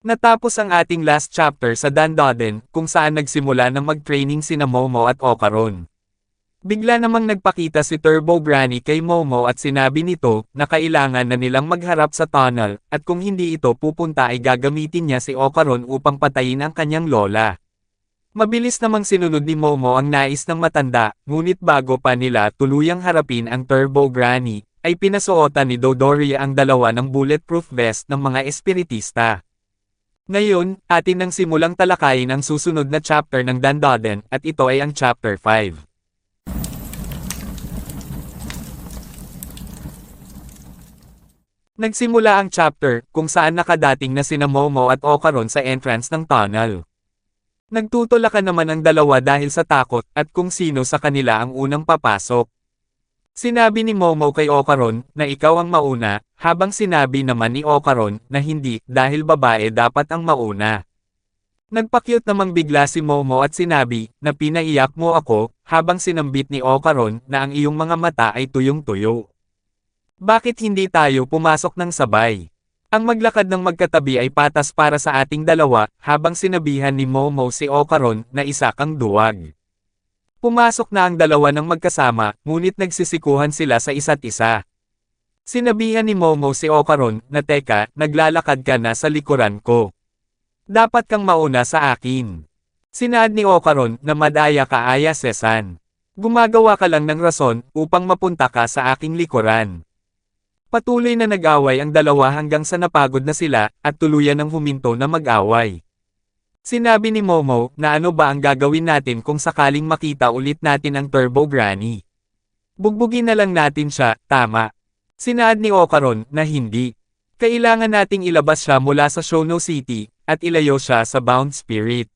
Natapos ang ating last chapter sa Dandaden, kung saan nagsimula ng mag-training sina Momo at Ocaron. Bigla namang nagpakita si Turbo Granny kay Momo at sinabi nito na kailangan na nilang magharap sa tunnel, at kung hindi ito pupunta ay gagamitin niya si Ocaron upang patayin ang kanyang lola. Mabilis namang sinunod ni Momo ang nais ng matanda, ngunit bago pa nila tuluyang harapin ang Turbo Granny, ay pinasuotan ni Dodoria ang dalawa ng bulletproof vest ng mga espiritista. Ngayon, atin nang simulang talakayin ang susunod na chapter ng Dandaden, at ito ay ang chapter 5. Nagsimula ang chapter, kung saan nakadating na sina Momo at Ocaron sa entrance ng tunnel. Nagtutulakan naman ang dalawa dahil sa takot, at kung sino sa kanila ang unang papasok. Sinabi ni Momo kay Ocaron na ikaw ang mauna, habang sinabi naman ni Ocaron na hindi dahil babae dapat ang mauna. Nagpakyut namang bigla si Momo at sinabi na pinaiyak mo ako, habang sinambit ni Ocaron na ang iyong mga mata ay tuyong-tuyo. Bakit hindi tayo pumasok ng sabay? Ang maglakad ng magkatabi ay patas para sa ating dalawa, habang sinabihan ni Momo si Ocaron na isa kang duwag. Pumasok na ang dalawa ng magkasama, ngunit nagsisikuhan sila sa isa't isa. Sinabihan ni Momo si Ocaron na teka, naglalakad ka na sa likuran ko. Dapat kang mauna sa akin. Sinaad ni Ocaron na madaya ka Aya Sesan. Gumagawa ka lang ng rason upang mapunta ka sa aking likuran. Patuloy na nag-away ang dalawa hanggang sa napagod na sila, at tuluyan ng huminto na mag-away. Sinabi ni Momo na ano ba ang gagawin natin kung sakaling makita ulit natin ang Turbo Granny. Bugbugin na lang natin siya, tama. Sinaad ni Ocaron na hindi. Kailangan nating ilabas siya mula sa Shono City, at ilayo siya sa Bound Spirit.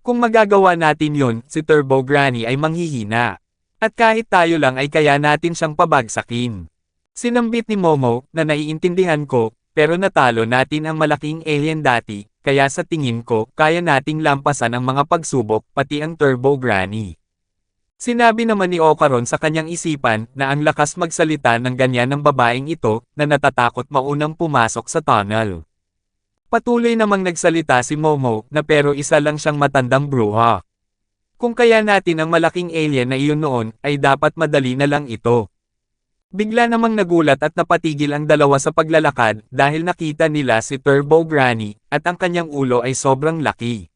Kung magagawa natin yon, si Turbo Granny ay manghihina. At kahit tayo lang ay kaya natin siyang pabagsakin. Sinambit ni Momo na naiintindihan ko, pero natalo natin ang malaking alien dati. Kaya sa tingin ko, kaya nating lampasan ang mga pagsubok, pati ang Turbo Granny. Sinabi naman ni Ocaron sa kanyang isipan na ang lakas magsalita ng ganyan ng babaeng ito na natatakot maunang pumasok sa tunnel. Patuloy namang nagsalita si Momo na pero isa lang siyang matandang bruha. Kung kaya natin ang malaking alien na iyon noon, ay dapat madali na lang ito. Bigla namang nagulat at napatigil ang dalawa sa paglalakad dahil nakita nila si Turbo Granny, at ang kanyang ulo ay sobrang laki.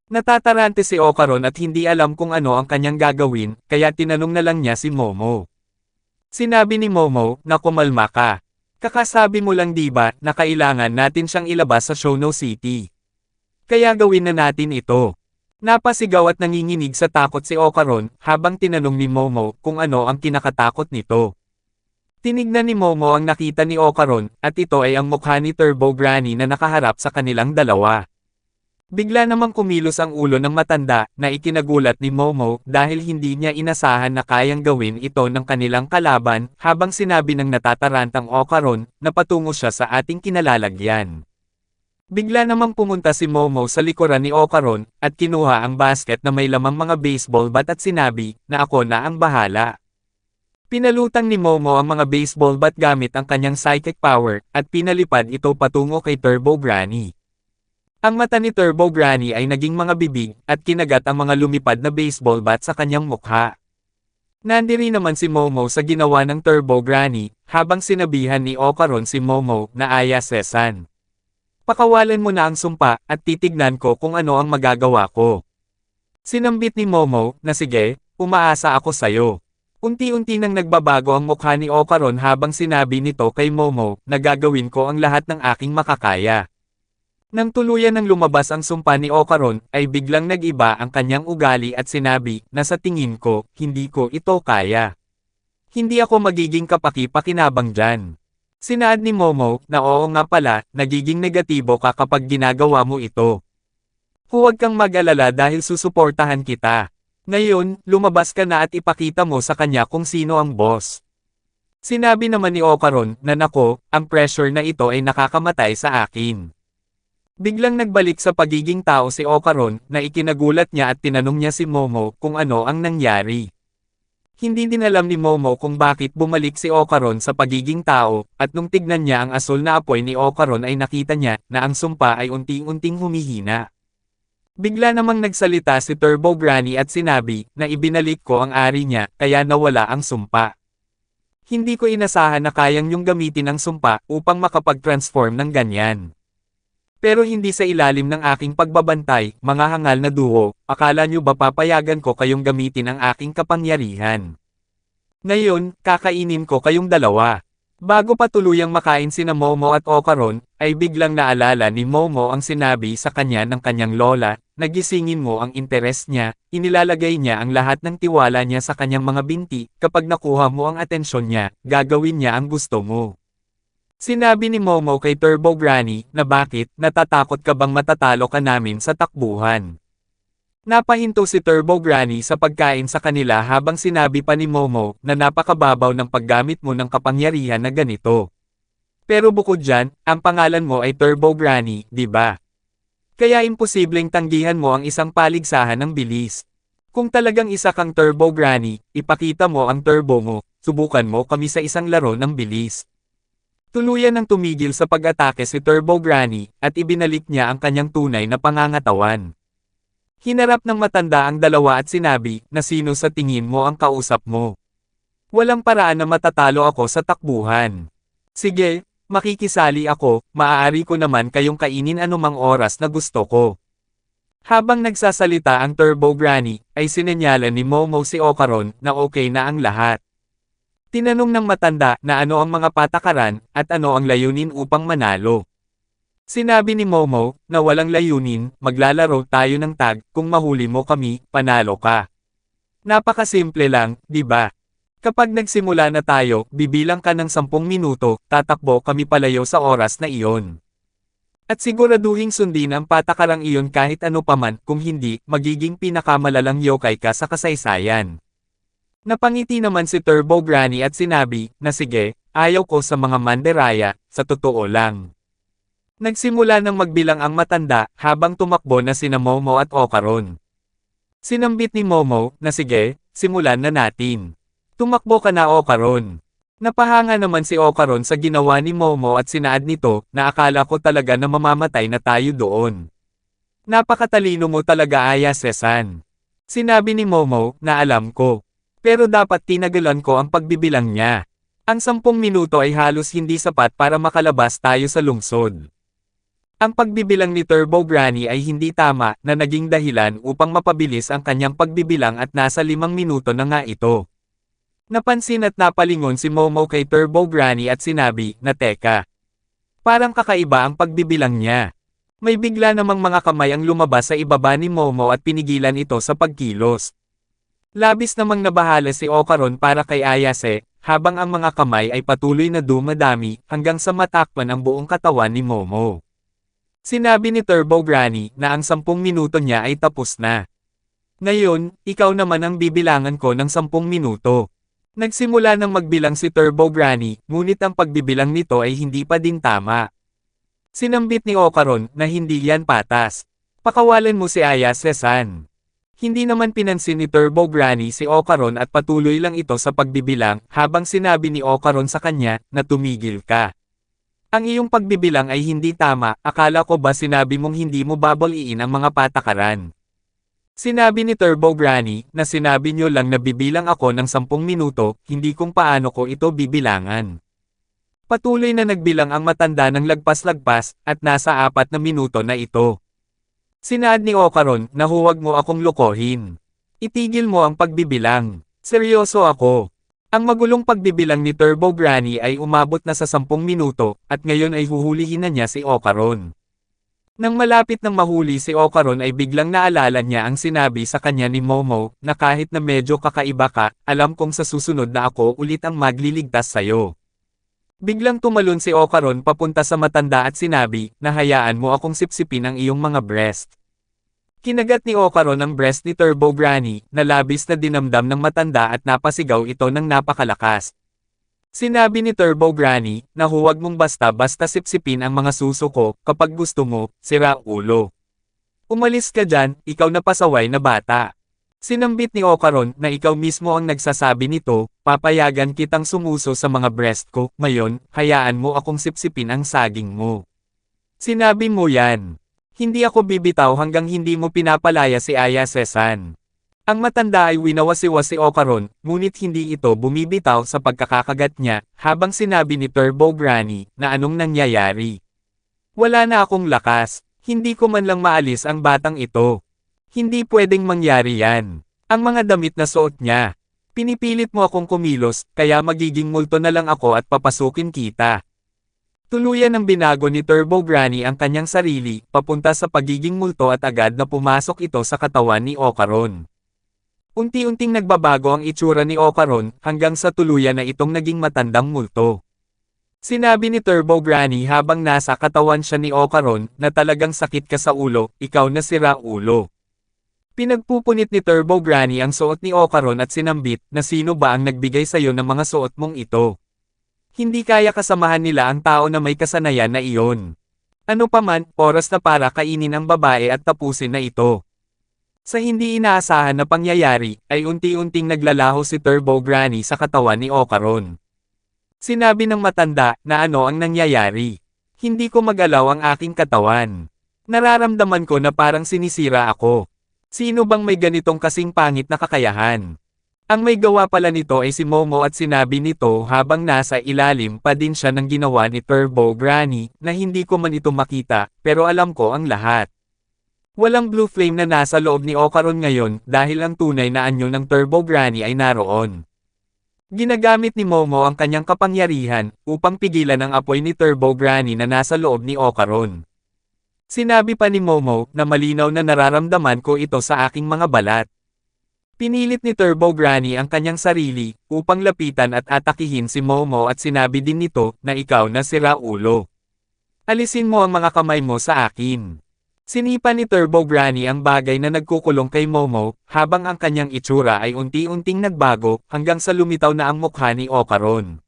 Natatarante si Ocaron at hindi alam kung ano ang kanyang gagawin, kaya tinanong na lang niya si Momo. Sinabi ni Momo na kumalma ka. Kakasabi mo lang diba na kailangan natin siyang ilabas sa Shono City. Kaya gawin na natin ito. Napasigaw at nanginginig sa takot si Ocaron habang tinanong ni Momo kung ano ang kinakatakot nito. Tinignan ni Momo ang nakita ni Ocaron, at ito ay ang mukha ni Turbo Granny na nakaharap sa kanilang dalawa. Bigla namang kumilos ang ulo ng matanda, na ikinagulat ni Momo dahil hindi niya inasahan na kayang gawin ito ng kanilang kalaban, habang sinabi ng natatarantang Ocaron, na patungo siya sa ating kinalalagyan. Bigla namang pumunta si Momo sa likuran ni Ocaron, at kinuha ang basket na may lamang mga baseball bat at sinabi, na ako na ang bahala. Pinalutang ni Momo ang mga baseball bat gamit ang kanyang psychic power, at pinalipad ito patungo kay Turbo Granny. Ang mata ni Turbo Granny ay naging mga bibig, at kinagat ang mga lumipad na baseball bat sa kanyang mukha. Nandiri naman si Momo sa ginawa ng Turbo Granny, habang sinabihan ni Ocaron si Momo na Aya Sesan. Pakawalan mo na ang sumpa, at titignan ko kung ano ang magagawa ko. Sinambit ni Momo na sige, umaasa ako sayo. Unti-unti nang nagbabago ang mukha ni Ocaron habang sinabi nito kay Momo na gagawin ko ang lahat ng aking makakaya. Nang tuluyan ng lumabas ang sumpa ni Ocaron, ay biglang nag-iba ang kanyang ugali at sinabi na sa tingin ko, hindi ko ito kaya. Hindi ako magiging kapaki-pakinabang dyan. Sinaad ni Momo na oo nga pala, nagiging negatibo ka kapag ginagawa mo ito. Huwag kang mag-alala dahil susuportahan kita. Ngayon, lumabas ka na at ipakita mo sa kanya kung sino ang boss. Sinabi naman ni Ocaron na nako, ang pressure na ito ay nakakamatay sa akin. Biglang nagbalik sa pagiging tao si Ocaron na ikinagulat niya at tinanong niya si Momo kung ano ang nangyari. Hindi din alam ni Momo kung bakit bumalik si Okaron sa pagiging tao, at nung tignan niya ang asul na apoy ni Okaron ay nakita niya na ang sumpa ay unti-unting humihina. Bigla namang nagsalita si Turbo Granny at sinabi na ibinalik ko ang ari niya kaya nawala ang sumpa. Hindi ko inasahan na kayang niyong gamitin ang sumpa upang makapag-transform ng ganyan. Pero hindi sa ilalim ng aking pagbabantay, mga hangal na duo, akala niyo ba papayagan ko kayong gamitin ang aking kapangyarihan? Ngayon, kakainin ko kayong dalawa. Bago pa tuluyang makain sina Momo at Okaron, ay biglang naalala ni Momo ang sinabi sa kanya ng kanyang lola, nagisingin mo ang interes niya, inilalagay niya ang lahat ng tiwala niya sa kanyang mga binti, kapag nakuha mo ang atensyon niya, gagawin niya ang gusto mo. Sinabi ni Momo kay Turbo Granny na bakit, natatakot ka bang matatalo ka namin sa takbuhan? Napahinto si Turbo Granny sa pagkain sa kanila habang sinabi pa ni Momo na napakababaw ng paggamit mo ng kapangyarihan na ganito. Pero bukod dyan, ang pangalan mo ay Turbo Granny, di ba? Kaya imposibleng tanggihan mo ang isang paligsahan ng bilis. Kung talagang isa kang Turbo Granny, ipakita mo ang turbo mo, subukan mo kami sa isang laro ng bilis. Tuluyan nang tumigil sa pag-atake si Turbo Granny, at ibinalik niya ang kanyang tunay na pangangatawan. Hinarap ng matanda ang dalawa at sinabi, na sino sa tingin mo ang kausap mo? Walang paraan na matatalo ako sa takbuhan. Sige, makikisali ako, maaari ko naman kayong kainin anumang oras na gusto ko. Habang nagsasalita ang Turbo Granny, ay sinenyalan ni Momo si Okaron na okay na ang lahat. Tinanong ng matanda na ano ang mga patakaran, at ano ang layunin upang manalo. Sinabi ni Momo, na walang layunin, maglalaro tayo ng tag, kung mahuli mo kami, panalo ka. Napakasimple lang, di ba? Kapag nagsimula na tayo, bibilang ka ng 10 minuto, tatakbo kami palayo sa oras na iyon. At siguraduhing sundin ang patakarang iyon kahit ano paman, kung hindi, magiging pinakamalalang yokai ka sa kasaysayan. Napangiti naman si Turbo Granny at sinabi, na sige, ayaw ko sa mga manderaya, sa totoo lang. Nagsimula ng magbilang ang matanda, habang tumakbo na sina Momo at Okaron. Sinambit ni Momo, na sige, simulan na natin. Tumakbo ka na Okaron. Napahanga naman si Okaron sa ginawa ni Momo at sinaad nito, na akala ko talaga na mamamatay na tayo doon. Napakatalino mo talaga Ayase-san. Sinabi ni Momo, na alam ko. Pero dapat tinagalan ko ang pagbibilang niya. Ang 10 minuto ay halos hindi sapat para makalabas tayo sa lungsod. Ang pagbibilang ni Turbo Granny ay hindi tama na naging dahilan upang mapabilis ang kanyang pagbibilang at nasa 5 minuto na nga ito. Napansin at napalingon si Momo kay Turbo Granny at sinabi na teka. Parang kakaiba ang pagbibilang niya. May bigla namang mga kamay ang lumabas sa ibaba ni Momo at pinigilan ito sa pagkilos. Labis namang nabahala si Okaron para kay Ayase, habang ang mga kamay ay patuloy na dumadami hanggang sa matakpan ang buong katawan ni Momo. Sinabi ni Turbo Granny na ang 10 minuto niya ay tapos na. Ngayon, ikaw naman ang bibilangan ko ng 10 minuto. Nagsimula nang magbilang si Turbo Granny, ngunit ang pagbibilang nito ay hindi pa din tama. Sinambit ni Okaron na hindi yan patas. Pakawalan mo si Ayase-san. Hindi naman pinansin ni Turbo Granny si Okaron at patuloy lang ito sa pagbibilang habang sinabi ni Okaron sa kanya na tumigil ka. Ang iyong pagbibilang ay hindi tama, akala ko ba sinabi mong hindi mo babaliin ang mga patakaran? Sinabi ni Turbo Granny na sinabi niyo lang na bibilang ako ng 10 minuto, hindi kung paano ko ito bibilangan. Patuloy na nagbilang ang matanda ng lagpas-lagpas at nasa 4 na minuto na ito. Sinaad ni Okaron na huwag mo akong lokohin. Itigil mo ang pagbibilang. Seryoso ako. Ang magulong pagbibilang ni Turbo Granny ay umabot na sa 10 minuto, at ngayon ay huhulihin na niya si Okaron. Nang malapit ng mahuli si Okaron ay biglang naalala niya ang sinabi sa kanya ni Momo, na kahit na medyo kakaiba ka, alam kong sa susunod na ako ulit ang magliligtas sayo. Biglang tumalon si Okaron papunta sa matanda at sinabi, na hayaan mo akong sipsipin ang iyong mga breast. Kinagat ni Okaron ang breast ni Turbo Granny, na labis na dinamdam ng matanda at napasigaw ito ng napakalakas. Sinabi ni Turbo Granny, na huwag mong basta-basta sipsipin ang mga suso ko, kapag gusto mo, sira ulo. Umalis ka dyan, ikaw na pasaway na bata. Sinambit ni Ocaron na ikaw mismo ang nagsasabi nito, papayagan kitang sumuso sa mga breast ko, ngayon, hayaan mo akong sipsipin ang saging mo. Sinabi mo yan. Hindi ako bibitaw hanggang hindi mo pinapalaya si Aya Sesan. Ang matanda ay winawasiwas si Ocaron, ngunit hindi ito bumibitaw sa pagkakakagat niya, habang sinabi ni Turbo Granny, na anong nangyayari. Wala na akong lakas, hindi ko man lang maalis ang batang ito. Hindi pwedeng mangyari yan. Ang mga damit na suot niya. Pinipilit mo akong kumilos, kaya magiging multo na lang ako at papasukin kita. Tuluyan ang binago ni Turbo Granny ang kanyang sarili, papunta sa pagiging multo at agad na pumasok ito sa katawan ni Ocaron. Unti-unting nagbabago ang itsura ni Ocaron, hanggang sa tuluyan na itong naging matandang multo. Sinabi ni Turbo Granny habang nasa katawan siya ni Ocaron, na talagang sakit ka sa ulo, ikaw na sira ulo. Pinagpupunit ni Turbo Granny ang suot ni Ocaron at sinambit, na sino ba ang nagbigay sa'yo ng mga suot mong ito? Hindi kaya kasamahan nila ang tao na may kasanayan na iyon. Ano paman, oras na para kainin ang babae at tapusin na ito. Sa hindi inaasahan na pangyayari, ay unti-unting naglalaho si Turbo Granny sa katawan ni Ocaron. Sinabi ng matanda, na ano ang nangyayari. Hindi ko magalaw ang aking katawan. Nararamdaman ko na parang sinisira ako. Sino bang may ganitong kasing pangit na kakayahan? Ang may gawa pala nito ay si Momo at sinabi nito habang nasa ilalim pa din siya ng ginawa ni Turbo Granny, na hindi ko man ito makita, pero alam ko ang lahat. Walang blue flame na nasa loob ni Ocaron ngayon dahil ang tunay na anyo ng Turbo Granny ay naroon. Ginagamit ni Momo ang kanyang kapangyarihan upang pigilan ang apoy ni Turbo Granny na nasa loob ni Ocaron. Sinabi pa ni Momo na malinaw na nararamdaman ko ito sa aking mga balat. Pinilit ni Turbo Granny ang kanyang sarili upang lapitan at atakihin si Momo at sinabi din nito na ikaw na sira ulo. Alisin mo ang mga kamay mo sa akin. Sinipa ni Turbo Granny ang bagay na nagkukulong kay Momo, habang ang kanyang itsura ay unti-unting nagbago, hanggang sa lumitaw na ang mukha ni Ocaron.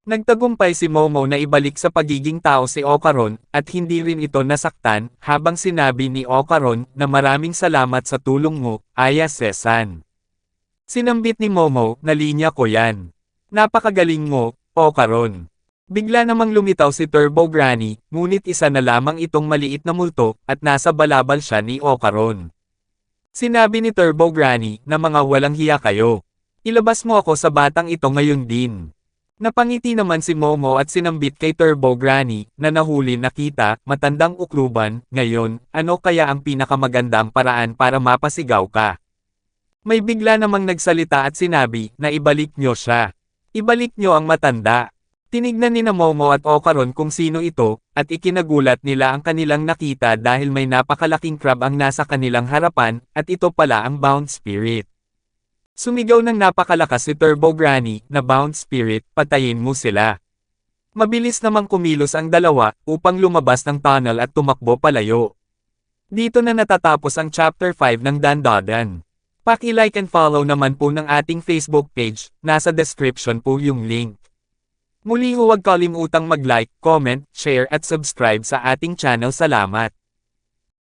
Nagtagumpay si Momo na ibalik sa pagiging tao si Ocaron, at hindi rin ito nasaktan, habang sinabi ni Ocaron na maraming salamat sa tulong mo, Aya Sesan. Sinambit ni Momo na linya ko yan. Napakagaling mo, Ocaron. Bigla namang lumitaw si Turbo Granny, ngunit isa na lamang itong maliit na multo, at nasa balabal siya ni Ocaron. Sinabi ni Turbo Granny na mga walang hiya kayo. Ilabas mo ako sa batang ito ngayon din. Napangiti naman si Momo at sinambit kay Turbo Granny, na nahuli na kita, matandang ukluban, ngayon, ano kaya ang pinakamagandang paraan para mapasigaw ka? May bigla namang nagsalita at sinabi, na ibalik nyo siya. Ibalik nyo ang matanda. Tinignan ni Momo at Ocaron kung sino ito, at ikinagulat nila ang kanilang nakita dahil may napakalaking crab ang nasa kanilang harapan, at ito pala ang Bound Spirit. Sumigaw ng napakalakas si Turbo Granny, na Bound Spirit, patayin mo sila. Mabilis namang kumilos ang dalawa, upang lumabas ng tunnel at tumakbo palayo. Dito na natatapos ang Chapter 5 ng Dandadan. Paki-like and follow naman po ng ating Facebook page, nasa description po yung link. Muli huwag kalimutang mag-like, comment, share at subscribe sa ating channel. Salamat!